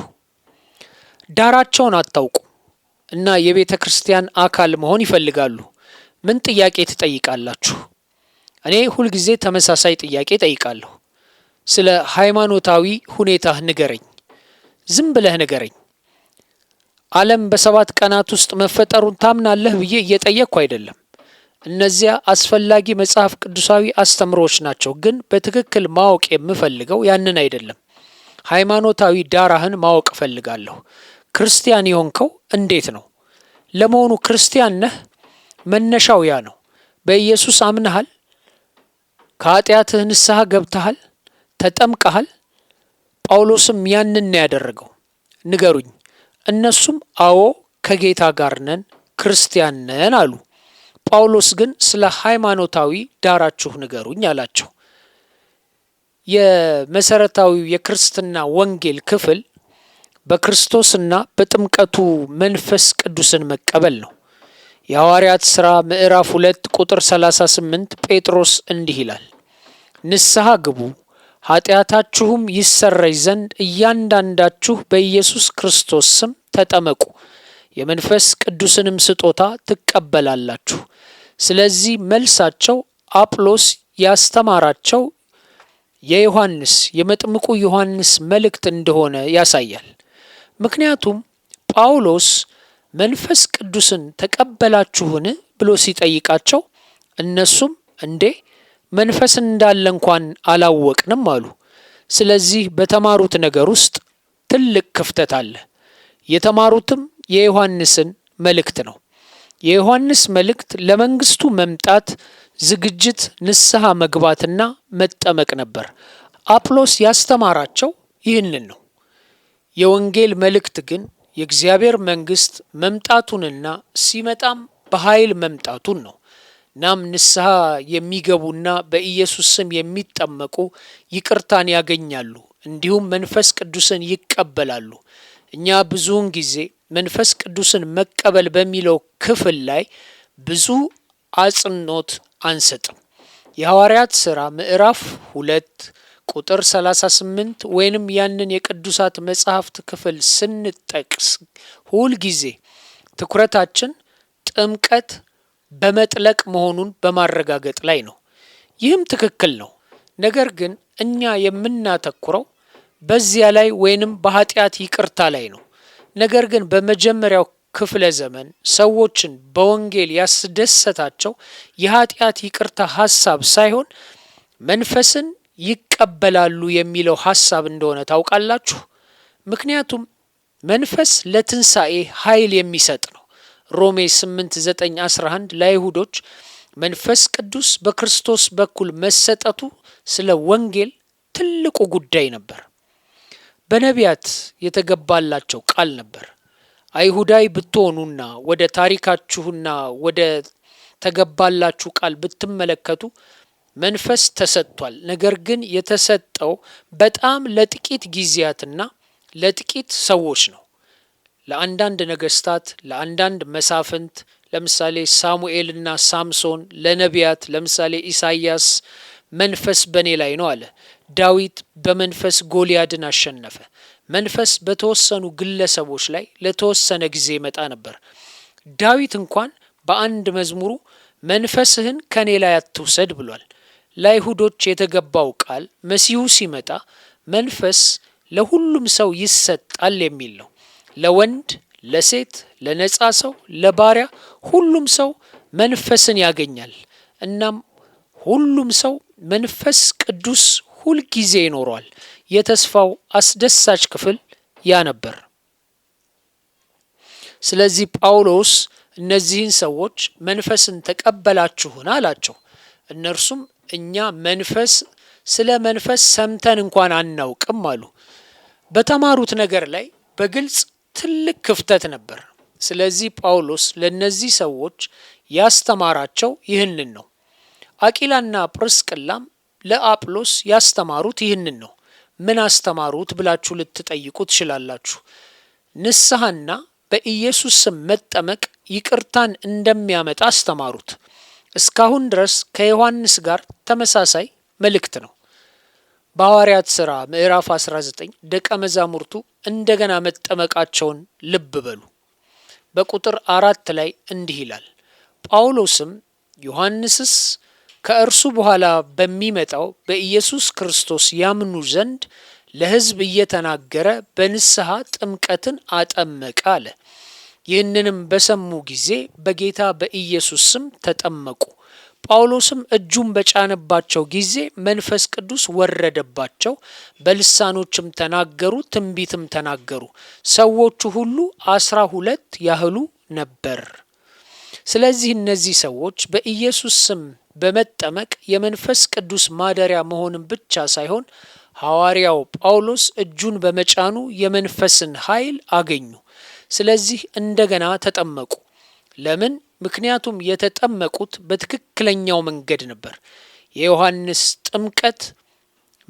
ዳራቸውን አታውቁ እና የቤተ ክርስቲያን አካል መሆን ይፈልጋሉ። ምን ጥያቄ ትጠይቃላችሁ? እኔ ሁልጊዜ ተመሳሳይ ጥያቄ ጠይቃለሁ። ስለ ሃይማኖታዊ ሁኔታህ ንገረኝ። ዝም ብለህ ንገረኝ። ዓለም በ7 ቀናት ውስጥ መፈጠሩን ታምናለህ ብዬ እየጠየቅኩ አይደለም። እነዚያ አስፈላጊ መጽሐፍ ቅዱሳዊ አስተምሮች ናቸው። ግን በትክክል ማወቅ የምፈልገው ያንን አይደለም። ሃይማኖታዊ ዳራህን ማወቅ እፈልጋለሁ። ክርስቲያን የሆንከው እንዴት ነው? ለመሆኑ ክርስቲያን ነህ? መነሻው ያ ነው። በኢየሱስ አምነሃል? ከኃጢአትህ ንስሐ ገብተሃል? ተጠምቀሃል? ጳውሎስም ያንን ነው ያደረገው። ንገሩኝ። እነሱም አዎ ከጌታ ጋር ነን፣ ክርስቲያን ነን አሉ። ጳውሎስ ግን ስለ ሃይማኖታዊ ዳራችሁ ንገሩኝ አላቸው። የመሰረታዊው የክርስትና ወንጌል ክፍል በክርስቶስና በጥምቀቱ መንፈስ ቅዱስን መቀበል ነው። የሐዋርያት ሥራ ምዕራፍ 2 ቁጥር 38 ጴጥሮስ እንዲህ ይላል፣ ንስሐ ግቡ ኃጢአታችሁም ይሰረይ ዘንድ እያንዳንዳችሁ በኢየሱስ ክርስቶስ ስም ተጠመቁ፣ የመንፈስ ቅዱስንም ስጦታ ትቀበላላችሁ። ስለዚህ መልሳቸው አጵሎስ ያስተማራቸው የዮሐንስ የመጥምቁ ዮሐንስ መልእክት እንደሆነ ያሳያል። ምክንያቱም ጳውሎስ መንፈስ ቅዱስን ተቀበላችሁን ብሎ ሲጠይቃቸው እነሱም እንዴ መንፈስ እንዳለ እንኳን አላወቅንም አሉ። ስለዚህ በተማሩት ነገር ውስጥ ትልቅ ክፍተት አለ። የተማሩትም የዮሐንስን መልእክት ነው። የዮሐንስ መልእክት ለመንግስቱ መምጣት ዝግጅት፣ ንስሐ መግባትና መጠመቅ ነበር። አጵሎስ ያስተማራቸው ይህንን ነው። የወንጌል መልእክት ግን የእግዚአብሔር መንግስት መምጣቱንና ሲመጣም በኃይል መምጣቱን ነው። ናም ንስሐ የሚገቡና በኢየሱስ ስም የሚጠመቁ ይቅርታን ያገኛሉ፣ እንዲሁም መንፈስ ቅዱስን ይቀበላሉ። እኛ ብዙውን ጊዜ መንፈስ ቅዱስን መቀበል በሚለው ክፍል ላይ ብዙ አጽንዖት አንሰጥም። የሐዋርያት ሥራ ምዕራፍ 2 ቁጥር 38 ወይንም ያንን የቅዱሳት መጽሐፍት ክፍል ስንጠቅስ ሁልጊዜ ትኩረታችን ጥምቀት በመጥለቅ መሆኑን በማረጋገጥ ላይ ነው። ይህም ትክክል ነው። ነገር ግን እኛ የምናተኩረው በዚያ ላይ ወይንም በኃጢአት ይቅርታ ላይ ነው። ነገር ግን በመጀመሪያው ክፍለ ዘመን ሰዎችን በወንጌል ያስደሰታቸው የኃጢአት ይቅርታ ሐሳብ ሳይሆን መንፈስን ይቀበላሉ የሚለው ሐሳብ እንደሆነ ታውቃላችሁ። ምክንያቱም መንፈስ ለትንሣኤ ኃይል የሚሰጥ ነው። ሮሜ 8 9 11 ለአይሁዶች መንፈስ ቅዱስ በክርስቶስ በኩል መሰጠቱ ስለ ወንጌል ትልቁ ጉዳይ ነበር። በነቢያት የተገባላቸው ቃል ነበር። አይሁዳዊ ብትሆኑና ወደ ታሪካችሁና ወደ ተገባላችሁ ቃል ብትመለከቱ መንፈስ ተሰጥቷል። ነገር ግን የተሰጠው በጣም ለጥቂት ጊዜያትና ለጥቂት ሰዎች ነው። ለአንዳንድ ነገስታት፣ ለአንዳንድ መሳፍንት ለምሳሌ ሳሙኤልና ሳምሶን፣ ለነቢያት ለምሳሌ ኢሳይያስ መንፈስ በእኔ ላይ ነው አለ። ዳዊት በመንፈስ ጎልያድን አሸነፈ። መንፈስ በተወሰኑ ግለሰቦች ላይ ለተወሰነ ጊዜ ይመጣ ነበር። ዳዊት እንኳን በአንድ መዝሙሩ መንፈስህን ከኔ ላይ አትውሰድ ብሏል። ለአይሁዶች የተገባው ቃል መሲሁ ሲመጣ መንፈስ ለሁሉም ሰው ይሰጣል የሚል ነው። ለወንድ፣ ለሴት፣ ለነጻ ሰው፣ ለባሪያ ሁሉም ሰው መንፈስን ያገኛል። እናም ሁሉም ሰው መንፈስ ቅዱስ ሁልጊዜ ይኖረዋል። የተስፋው አስደሳች ክፍል ያ ነበር። ስለዚህ ጳውሎስ እነዚህን ሰዎች መንፈስን ተቀበላችሁን አላቸው። እነርሱም እኛ ስለ መንፈስ ሰምተን እንኳን አናውቅም አሉ። በተማሩት ነገር ላይ በግልጽ ትልቅ ክፍተት ነበር። ስለዚህ ጳውሎስ ለእነዚህ ሰዎች ያስተማራቸው ይህንን ነው። አቂላና ጵርስቅላም ለአጵሎስ ያስተማሩት ይህንን ነው። ምን አስተማሩት ብላችሁ ልትጠይቁ ትችላላችሁ። ንስሐና በኢየሱስ ስም መጠመቅ ይቅርታን እንደሚያመጣ አስተማሩት። እስካሁን ድረስ ከዮሐንስ ጋር ተመሳሳይ መልእክት ነው። በሐዋርያት ሥራ ምዕራፍ 19 ደቀ መዛሙርቱ እንደገና መጠመቃቸውን ልብ በሉ። በቁጥር 4 ላይ እንዲህ ይላል፣ ጳውሎስም ዮሐንስስ ከእርሱ በኋላ በሚመጣው በኢየሱስ ክርስቶስ ያምኑ ዘንድ ለሕዝብ እየተናገረ በንስሐ ጥምቀትን አጠመቀ አለ። ይህንንም በሰሙ ጊዜ በጌታ በኢየሱስ ስም ተጠመቁ። ጳውሎስም እጁን በጫነባቸው ጊዜ መንፈስ ቅዱስ ወረደባቸው፣ በልሳኖችም ተናገሩ፣ ትንቢትም ተናገሩ። ሰዎቹ ሁሉ 12 ያህሉ ነበር። ስለዚህ እነዚህ ሰዎች በኢየሱስ ስም በመጠመቅ የመንፈስ ቅዱስ ማደሪያ መሆንን ብቻ ሳይሆን ሐዋርያው ጳውሎስ እጁን በመጫኑ የመንፈስን ኃይል አገኙ። ስለዚህ እንደገና ተጠመቁ። ለምን? ምክንያቱም የተጠመቁት በትክክለኛው መንገድ ነበር። የዮሐንስ ጥምቀት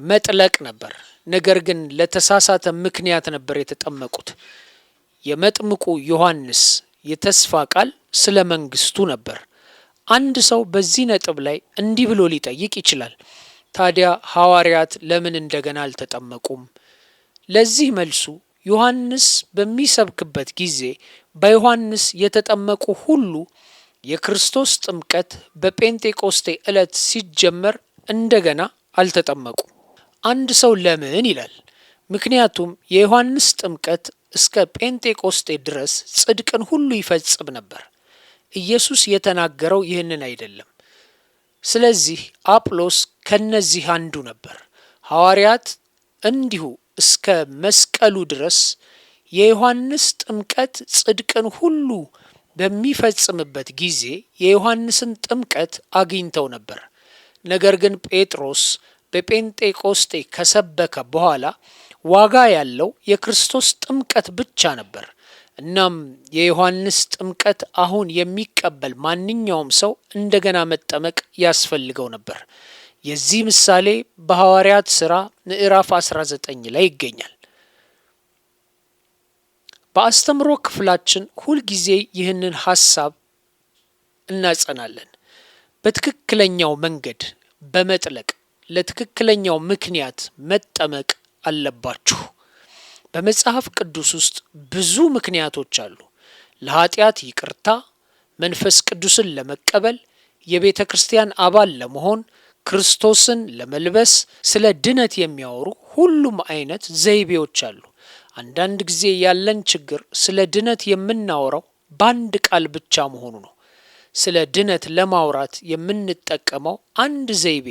መጥለቅ ነበር። ነገር ግን ለተሳሳተ ምክንያት ነበር የተጠመቁት። የመጥምቁ ዮሐንስ የተስፋ ቃል ስለ መንግስቱ ነበር። አንድ ሰው በዚህ ነጥብ ላይ እንዲህ ብሎ ሊጠይቅ ይችላል፣ ታዲያ ሐዋርያት ለምን እንደገና አልተጠመቁም? ለዚህ መልሱ ዮሐንስ በሚሰብክበት ጊዜ በዮሐንስ የተጠመቁ ሁሉ የክርስቶስ ጥምቀት በጴንጤቆስቴ ዕለት ሲጀመር እንደገና አልተጠመቁ። አንድ ሰው ለምን ይላል? ምክንያቱም የዮሐንስ ጥምቀት እስከ ጴንጤቆስጤ ድረስ ጽድቅን ሁሉ ይፈጽም ነበር። ኢየሱስ የተናገረው ይህንን አይደለም። ስለዚህ አጵሎስ ከነዚህ አንዱ ነበር። ሐዋርያት እንዲሁ እስከ መስቀሉ ድረስ የዮሐንስ ጥምቀት ጽድቅን ሁሉ በሚፈጽምበት ጊዜ የዮሐንስን ጥምቀት አግኝተው ነበር። ነገር ግን ጴጥሮስ በጴንጤቆስጤ ከሰበከ በኋላ ዋጋ ያለው የክርስቶስ ጥምቀት ብቻ ነበር። እናም የዮሐንስ ጥምቀት አሁን የሚቀበል ማንኛውም ሰው እንደገና መጠመቅ ያስፈልገው ነበር። የዚህ ምሳሌ በሐዋርያት ሥራ ምዕራፍ 19 ላይ ይገኛል። በአስተምሮ ክፍላችን ሁልጊዜ ይህንን ሐሳብ እናጸናለን። በትክክለኛው መንገድ በመጥለቅ ለትክክለኛው ምክንያት መጠመቅ አለባችሁ። በመጽሐፍ ቅዱስ ውስጥ ብዙ ምክንያቶች አሉ። ለኃጢአት ይቅርታ፣ መንፈስ ቅዱስን ለመቀበል፣ የቤተ ክርስቲያን አባል ለመሆን፣ ክርስቶስን ለመልበስ፣ ስለ ድነት የሚያወሩ ሁሉም አይነት ዘይቤዎች አሉ። አንዳንድ ጊዜ ያለን ችግር ስለ ድነት የምናወራው በአንድ ቃል ብቻ መሆኑ ነው። ስለ ድነት ለማውራት የምንጠቀመው አንድ ዘይቤ፣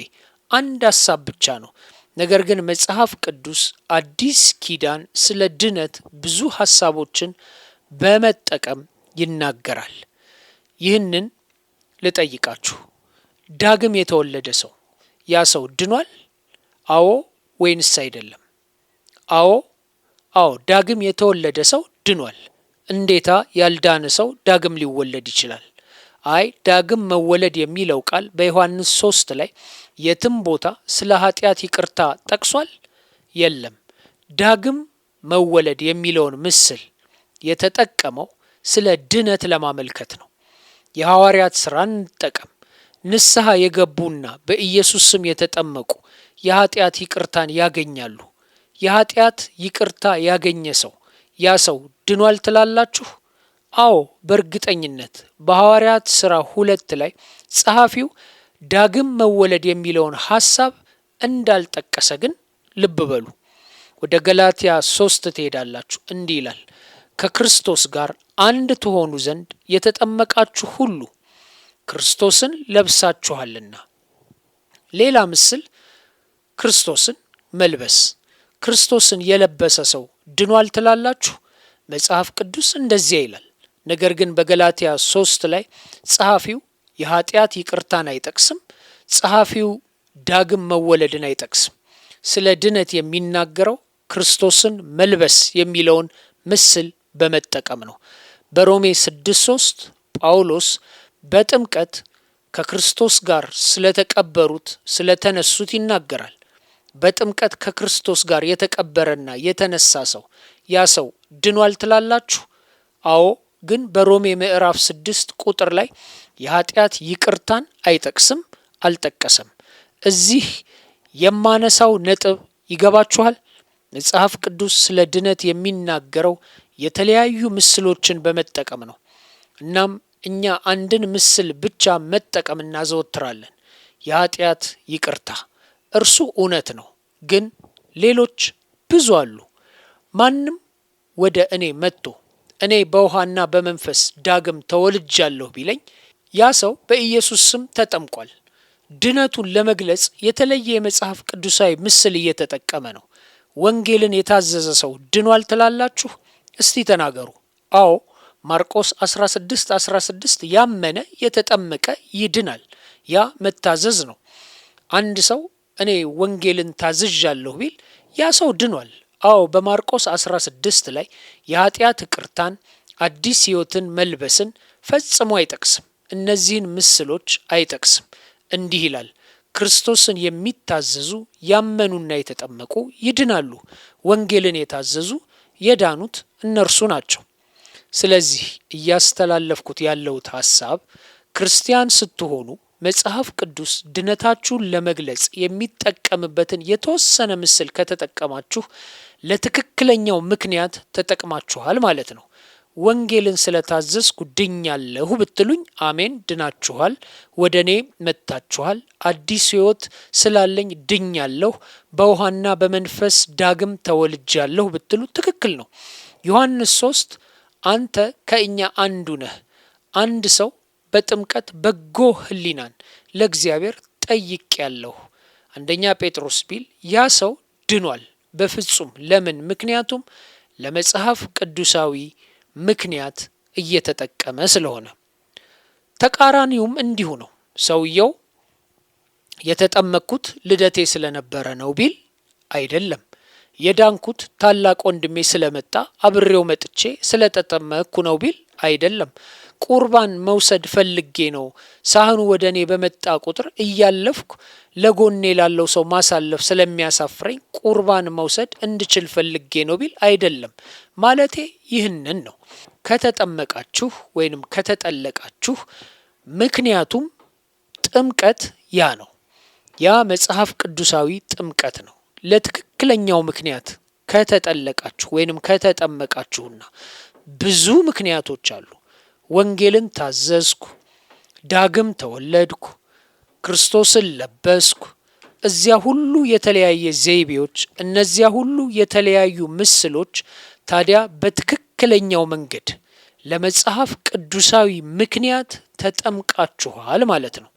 አንድ ሀሳብ ብቻ ነው። ነገር ግን መጽሐፍ ቅዱስ አዲስ ኪዳን ስለ ድነት ብዙ ሀሳቦችን በመጠቀም ይናገራል። ይህንን ልጠይቃችሁ፣ ዳግም የተወለደ ሰው ያ ሰው ድኗል? አዎ ወይንስ አይደለም? አዎ፣ ዳግም የተወለደ ሰው ድኗል። እንዴታ ያልዳነ ሰው ዳግም ሊወለድ ይችላል? አይ፣ ዳግም መወለድ የሚለው ቃል በዮሐንስ 3 ላይ የትም ቦታ ስለ ኃጢአት ይቅርታ ጠቅሷል? የለም። ዳግም መወለድ የሚለውን ምስል የተጠቀመው ስለ ድነት ለማመልከት ነው። የሐዋርያት ሥራን እንጠቀም። ንስሐ የገቡና በኢየሱስ ስም የተጠመቁ የኃጢአት ይቅርታን ያገኛሉ። የኃጢአት ይቅርታ ያገኘ ሰው ያ ሰው ድኗል ትላላችሁ? አዎ በእርግጠኝነት። በሐዋርያት ሥራ 2 ላይ ጸሐፊው ዳግም መወለድ የሚለውን ሐሳብ እንዳልጠቀሰ ግን ልብ በሉ። ወደ ገላትያ 3 ትሄዳላችሁ። እንዲህ ይላል፣ ከክርስቶስ ጋር አንድ ትሆኑ ዘንድ የተጠመቃችሁ ሁሉ ክርስቶስን ለብሳችኋልና። ሌላ ምስል ክርስቶስን መልበስ። ክርስቶስን የለበሰ ሰው ድኗል ትላላችሁ? መጽሐፍ ቅዱስ እንደዚያ ይላል። ነገር ግን በገላትያ 3 ላይ ጸሐፊው የኃጢአት ይቅርታን አይጠቅስም። ጸሐፊው ዳግም መወለድን አይጠቅስም። ስለ ድነት የሚናገረው ክርስቶስን መልበስ የሚለውን ምስል በመጠቀም ነው። በሮሜ 6:3 ጳውሎስ በጥምቀት ከክርስቶስ ጋር ስለተቀበሩት ስለተነሱት ይናገራል። በጥምቀት ከክርስቶስ ጋር የተቀበረና የተነሳ ሰው ያ ሰው ድኗል ትላላችሁ? አዎ፣ ግን በሮሜ ምዕራፍ 6 ቁጥር ላይ የኃጢአት ይቅርታን አይጠቅስም፣ አልጠቀሰም። እዚህ የማነሳው ነጥብ ይገባችኋል? መጽሐፍ ቅዱስ ስለ ድነት የሚናገረው የተለያዩ ምስሎችን በመጠቀም ነው። እናም እኛ አንድን ምስል ብቻ መጠቀም እናዘወትራለን። የኃጢአት ይቅርታ እርሱ እውነት ነው፣ ግን ሌሎች ብዙ አሉ። ማንም ወደ እኔ መጥቶ እኔ በውሃና በመንፈስ ዳግም ተወልጃለሁ ቢለኝ ያ ሰው በኢየሱስ ስም ተጠምቋል። ድነቱን ለመግለጽ የተለየ የመጽሐፍ ቅዱሳዊ ምስል እየተጠቀመ ነው። ወንጌልን የታዘዘ ሰው ድኗል ትላላችሁ? እስቲ ተናገሩ። አዎ፣ ማርቆስ 16:16 ያመነ የተጠመቀ ይድናል። ያ መታዘዝ ነው። አንድ ሰው እኔ ወንጌልን ታዝዣለሁ ቢል ያ ሰው ድኗል። አዎ፣ በማርቆስ 16 ላይ የኃጢአት ይቅርታን፣ አዲስ ሕይወትን መልበስን ፈጽሞ አይጠቅስም። እነዚህን ምስሎች አይጠቅስም። እንዲህ ይላል፣ ክርስቶስን የሚታዘዙ ያመኑና የተጠመቁ ይድናሉ። ወንጌልን የታዘዙ የዳኑት እነርሱ ናቸው። ስለዚህ እያስተላለፍኩት ያለሁት ሐሳብ ክርስቲያን ስትሆኑ መጽሐፍ ቅዱስ ድነታችሁን ለመግለጽ የሚጠቀምበትን የተወሰነ ምስል ከተጠቀማችሁ ለትክክለኛው ምክንያት ተጠቅማችኋል ማለት ነው። ወንጌልን ስለታዘዝኩ ድኛለሁ ብትሉኝ አሜን፣ ድናችኋል። ወደ እኔ መጥታችኋል። አዲስ ሕይወት ስላለኝ ድኛለሁ፣ በውሃና በመንፈስ ዳግም ተወልጃለሁ ብትሉ ትክክል ነው። ዮሐንስ 3 አንተ ከእኛ አንዱ ነህ። አንድ ሰው በጥምቀት በጎ ሕሊናን ለእግዚአብሔር ጠይቄያለሁ አንደኛ ጴጥሮስ ቢል ያ ሰው ድኗል በፍጹም። ለምን? ምክንያቱም ለመጽሐፍ ቅዱሳዊ ምክንያት እየተጠቀመ ስለሆነ። ተቃራኒውም እንዲሁ ነው። ሰውየው የተጠመቅኩት ልደቴ ስለነበረ ነው ቢል አይደለም። የዳንኩት ታላቅ ወንድሜ ስለመጣ አብሬው መጥቼ ስለተጠመቅኩ ነው ቢል አይደለም። ቁርባን መውሰድ ፈልጌ ነው፣ ሳህኑ ወደ እኔ በመጣ ቁጥር እያለፍኩ ለጎኔ ላለው ሰው ማሳለፍ ስለሚያሳፍረኝ ቁርባን መውሰድ እንድችል ፈልጌ ነው ቢል አይደለም። ማለቴ ይህንን ነው። ከተጠመቃችሁ ወይንም ከተጠለቃችሁ ምክንያቱም ጥምቀት ያ ነው። ያ መጽሐፍ ቅዱሳዊ ጥምቀት ነው። ለትክክለኛው ምክንያት ከተጠለቃችሁ ወይንም ከተጠመቃችሁና ብዙ ምክንያቶች አሉ። ወንጌልን ታዘዝኩ፣ ዳግም ተወለድኩ፣ ክርስቶስን ለበስኩ። እዚያ ሁሉ የተለያየ ዘይቤዎች፣ እነዚያ ሁሉ የተለያዩ ምስሎች ታዲያ በትክክለኛው መንገድ ለመጽሐፍ ቅዱሳዊ ምክንያት ተጠምቃችኋል ማለት ነው።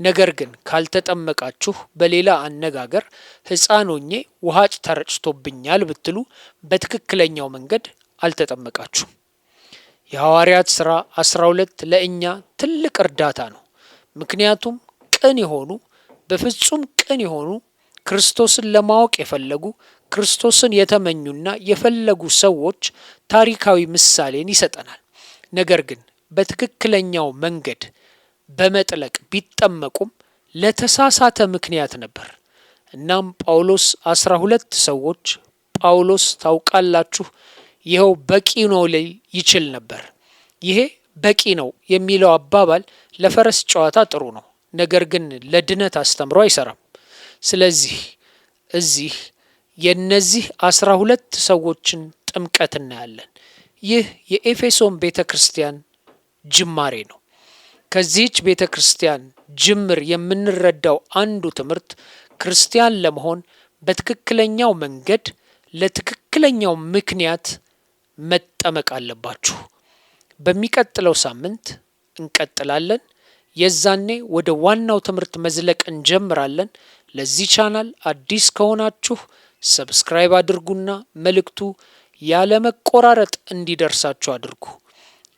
ነገር ግን ካልተጠመቃችሁ፣ በሌላ አነጋገር ሕፃን ሆኜ ውሃ ተረጭቶብኛል ብትሉ በትክክለኛው መንገድ አልተጠመቃችሁም። የሐዋርያት ሥራ 12 ለእኛ ትልቅ እርዳታ ነው። ምክንያቱም ቅን የሆኑ በፍጹም ቅን የሆኑ ክርስቶስን ለማወቅ የፈለጉ ክርስቶስን የተመኙና የፈለጉ ሰዎች ታሪካዊ ምሳሌን ይሰጠናል። ነገር ግን በትክክለኛው መንገድ በመጥለቅ ቢጠመቁም ለተሳሳተ ምክንያት ነበር። እናም ጳውሎስ 12 ሰዎች ጳውሎስ ታውቃላችሁ ይኸው በቂ ነው ሊል ይችል ነበር። ይሄ በቂ ነው የሚለው አባባል ለፈረስ ጨዋታ ጥሩ ነው፣ ነገር ግን ለድነት አስተምሮ አይሰራም። ስለዚህ እዚህ የነዚህ 12 ሰዎችን ጥምቀት እናያለን። ይህ የኤፌሶን ቤተ ክርስቲያን ጅማሬ ነው። ከዚህች ቤተ ክርስቲያን ጅምር የምንረዳው አንዱ ትምህርት ክርስቲያን ለመሆን በትክክለኛው መንገድ ለትክክለኛው ምክንያት መጠመቅ አለባችሁ። በሚቀጥለው ሳምንት እንቀጥላለን። የዛኔ ወደ ዋናው ትምህርት መዝለቅ እንጀምራለን። ለዚህ ቻናል አዲስ ከሆናችሁ ሰብስክራይብ አድርጉና መልእክቱ ያለመቆራረጥ እንዲደርሳችሁ አድርጉ።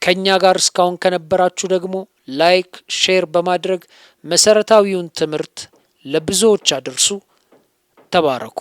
ከኛ ጋር እስካሁን ከነበራችሁ ደግሞ ላይክ፣ ሼር በማድረግ መሰረታዊውን ትምህርት ለብዙዎች አድርሱ። ተባረኩ።